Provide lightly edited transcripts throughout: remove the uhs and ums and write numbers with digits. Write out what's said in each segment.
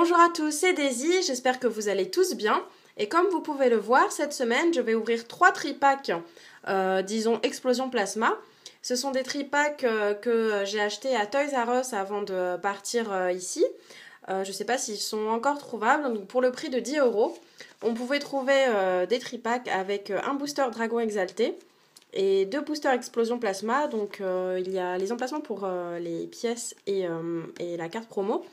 Bonjour à tous, c'est Daisy, j'espère que vous allez tous bien. Et comme vous pouvez le voir, cette semaine, je vais ouvrir 3 tripacks, disons Explosion Plasma. Ce sont des tripacks que j'ai achetés à Toys R Us avant de partir ici. Je ne sais pas s'ils sont encore trouvables, donc pour le prix de 10 €, on pouvait trouver des tripacks avec un booster Dragon Exalté et 2 boosters Explosion Plasma. Donc il y a les emplacements pour les pièces et la carte promo.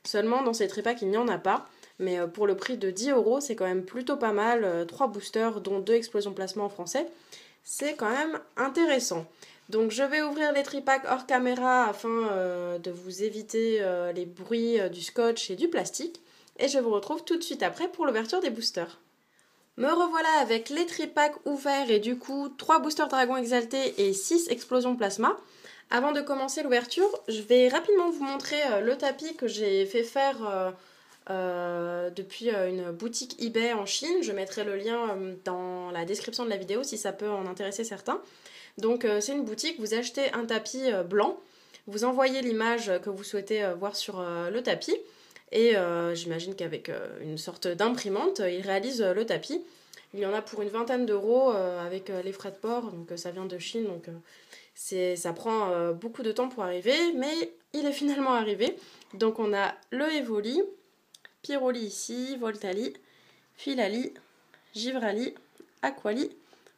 Seulement dans ces tripacks il n'y en a pas. Mais pour le prix de 10 €, c'est quand même plutôt pas mal. 3 boosters dont 2 Explosion Plasma en français. C'est quand même intéressant. Donc je vais ouvrir les tripacks hors caméra afin de vous éviter les bruits du scotch et du plastique. Et je vous retrouve tout de suite après pour l'ouverture des boosters. Me revoilà avec les tripacks ouverts et du coup 3 boosters Dragon Exalté et 6 Explosion Plasma. Avant de commencer l'ouverture, je vais rapidement vous montrer le tapis que j'ai fait faire depuis une boutique eBay en Chine. Je mettrai le lien dans la description de la vidéo si ça peut en intéresser certains. Donc c'est une boutique, vous achetez un tapis blanc, vous envoyez l'image que vous souhaitez voir sur le tapis et j'imagine qu'avec une sorte d'imprimante, ils réalisent le tapis. Il y en a pour une vingtaine d'euros avec les frais de port, donc ça vient de Chine, donc ça prend beaucoup de temps pour arriver, mais il est finalement arrivé. Donc on a le Evoli, Pyroli ici, Voltali, Filali, Givrali, Aquali,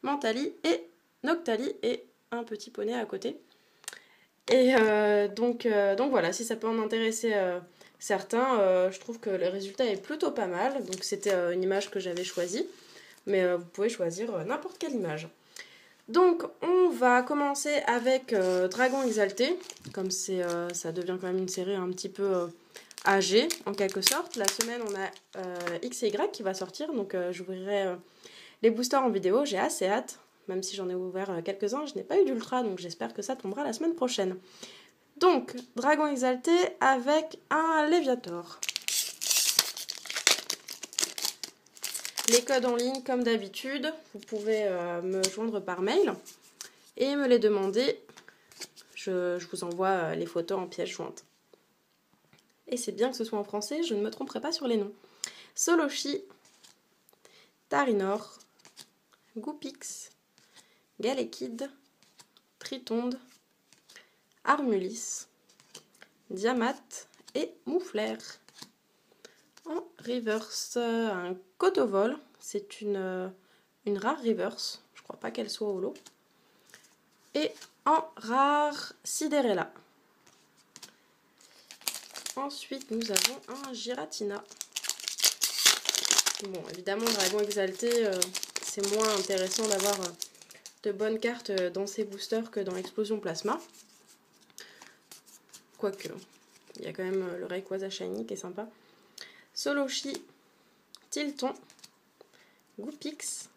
Mentali et Noctali et un petit poney à côté. Et donc voilà, si ça peut en intéresser certains, je trouve que le résultat est plutôt pas mal. Donc c'était une image que j'avais choisie, mais vous pouvez choisir n'importe quelle image. Donc on va commencer avec Dragon Exalté, comme ça devient quand même une série un petit peu âgée en quelque sorte. La semaine on a X et Y qui va sortir, donc j'ouvrirai les boosters en vidéo, j'ai assez hâte. Même si j'en ai ouvert quelques-uns, je n'ai pas eu d'ultra, donc j'espère que ça tombera la semaine prochaine. Donc, Dragon Exalté avec un Léviator. Les codes en ligne, comme d'habitude, vous pouvez me joindre par mail et me les demander. Je vous envoie les photos en pièce jointe. Et c'est bien que ce soit en français, je ne me tromperai pas sur les noms. Soloshi, Tarinor, Goopix, Galekid, Tritonde, Armulis, Diamat et Mouflair. En reverse, un Cottovol, c'est une rare reverse, je crois pas qu'elle soit au lot. Et en rare Sidérella. Ensuite nous avons un Giratina. Bon, évidemment Dragon Exalté, c'est moins intéressant d'avoir de bonnes cartes dans ces boosters que dans Explosion Plasma. Quoique, il y a quand même le Rayquaza Shiny qui est sympa. Soloshi, Tilton, Goopix,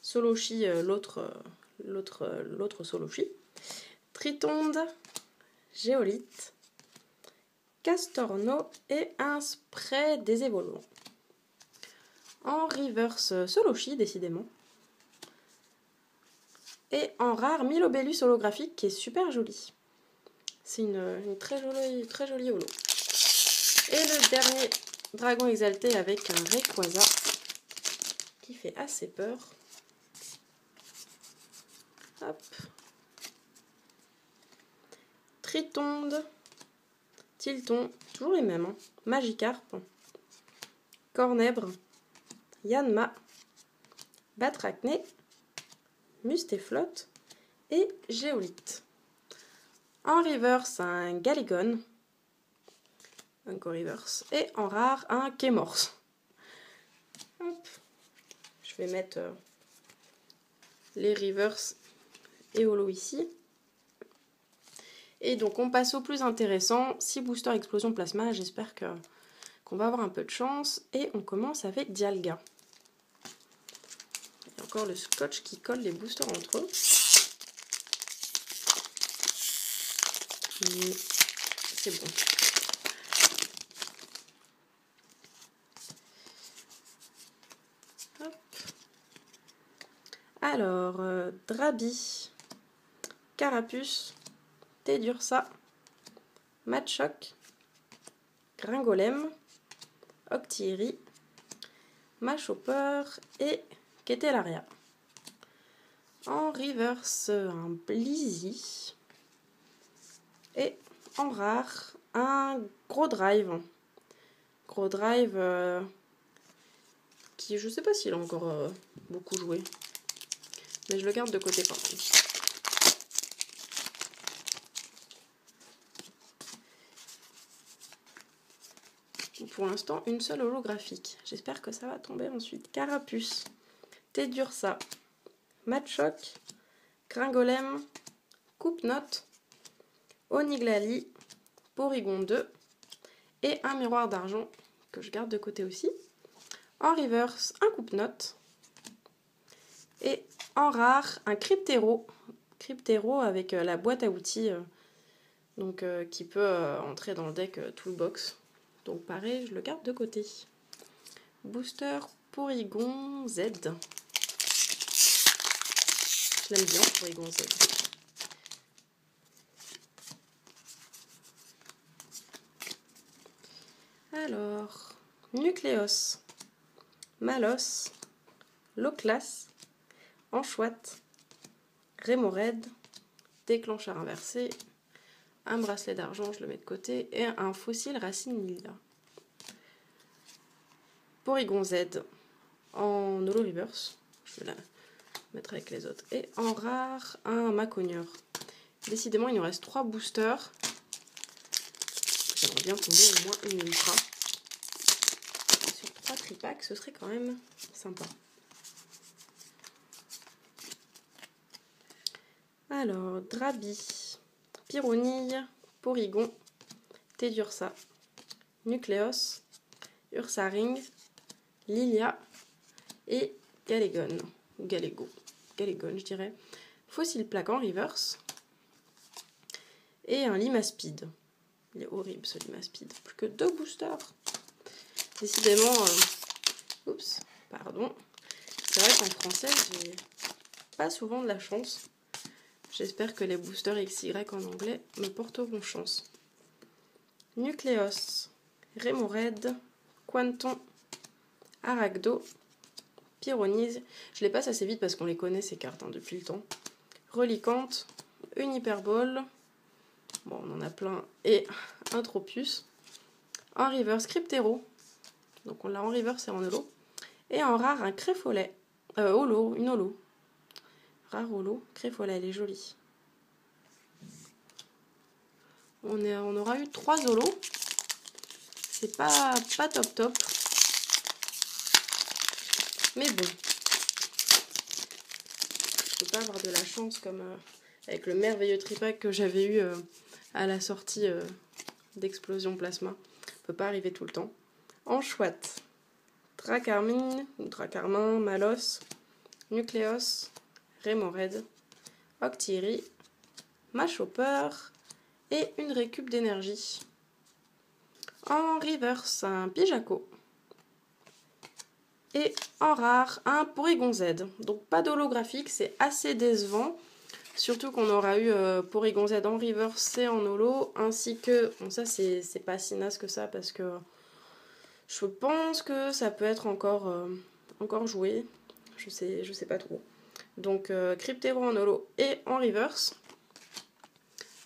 Soloshi, l'autre Soloshi, Tritonde, Géolite, Castorno et un spray des évoluants. En reverse, Soloshi, décidément. Et en rare, Milobellus holographique qui est super joli. C'est une très jolie holo. Et le dernier Dragon Exalté avec un Rayquaza qui fait assez peur. Hop. Tritonde, Tilton, toujours les mêmes, hein. Magikarp, Cornèbre, Yanma, Batracné, Mustéflotte et Géolite. En reverse, un Galigon, un co-reverse, et en rare, un Kémorse. Hop. Je vais mettre les reverse et holo ici. Et donc on passe au plus intéressant, 6 boosters Explosion Plasma, j'espère qu'on va avoir un peu de chance. Et on commence avec Dialga. Il y a encore le scotch qui colle les boosters entre eux. C'est bon. Hop. Alors, Drabi, Carapuce, Tedursa, Machoc, Gringolem, Octillery, Machopper et Ketelaria. En reverse, un Blizzy. Et en rare, un gros drive. Gros drive qui, je sais pas s'il a encore beaucoup joué. Mais je le garde de côté quand même. Pour l'instant, une seule holographique. J'espère que ça va tomber ensuite. Carapuce, Tedursa, Machoc, Gringolem, Coupe-Note, Oniglali, Porygon 2 et un miroir d'argent que je garde de côté aussi. En reverse, un Coupe-Note et en rare, un Cryptero. Cryptero avec la boîte à outils qui peut entrer dans le deck Toolbox. Donc pareil, je le garde de côté. Booster Porygon Z. Je l'aime bien, Porygon Z. Alors, Nucléos, Malos, Loclas, Anchouette, Rémored, déclencheur inversé, un bracelet d'argent, je le mets de côté, et un fossile Racine Lila. Porygon Z en holo reverse, je vais la mettre avec les autres. Et en rare, un Macogneur. Décidément, il nous reste 3 boosters. J'aimerais bien tomber au moins une ultra. Sur 3 tripacks, ce serait quand même sympa. Alors, Drabi, Pyronille, Porygon, Tedursa, Nucléos, Ursaring, Lilia et Galégon. Galégon, je dirais. Fossile plaque en reverse. Et un Limaspide. Il est horrible ce Limaspide. Plus que 2 boosters. Décidément, oups, pardon. C'est vrai qu'en français, j'ai pas souvent de la chance. J'espère que les boosters XY en anglais me porteront chance. Nucléos, Rémored, Quanton, Aragdo, Pyronise. Je les passe assez vite parce qu'on les connaît ces cartes depuis le temps. Reliquante, une Hyperbole. Bon, on en a plein. Et un Tropius. En reverse, Cryptero. Donc on l'a en reverse et en holo. Et en rare, un Créfolet. Holo, une holo. Rare holo, Créfolet, elle est jolie. On aura eu 3 holos. C'est pas top. Mais bon. Je peux pas avoir de la chance comme avec le merveilleux tripack que j'avais eu à la sortie d'Explosion Plasma. Ça peut pas arriver tout le temps. Anchouette, Dracarmine ou Dracarmin, Malos, Nucléos, Rémored, Octillery, Machopper et une récup d'énergie. En reverse, un Pijaco. Et en rare, un Porygon Z. Donc pas d'holographique, c'est assez décevant. Surtout qu'on aura eu Porygon Z en reverse et en holo. Ainsi que, bon ça c'est pas si naze que ça parce que je pense que ça peut être encore joué. Je sais pas trop. Donc Cryptero en holo et en reverse.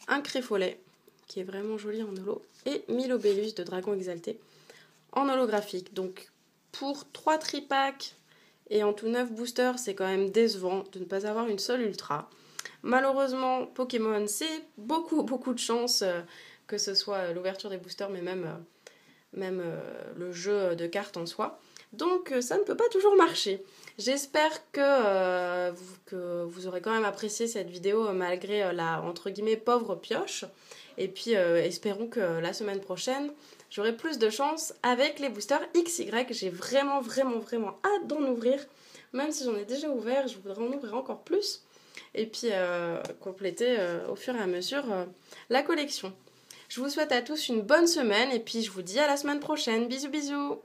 Un Créfolet qui est vraiment joli en holo. Et Milobellus de Dragon Exalté en holographique. Donc pour 3 tripacks et en tout 9 boosters, c'est quand même décevant de ne pas avoir une seule ultra. Malheureusement, Pokémon, c'est beaucoup de chance, que ce soit l'ouverture des boosters, mais même le jeu de cartes en soi. Donc ça ne peut pas toujours marcher. J'espère que vous aurez quand même apprécié cette vidéo malgré la, entre guillemets, pauvre pioche. Et puis espérons que la semaine prochaine, j'aurai plus de chance avec les boosters XY. J'ai vraiment hâte d'en ouvrir. Même si j'en ai déjà ouvert, je voudrais en ouvrir encore plus. Et puis compléter au fur et à mesure la collection. Je vous souhaite à tous une bonne semaine et puis je vous dis à la semaine prochaine. Bisous bisous.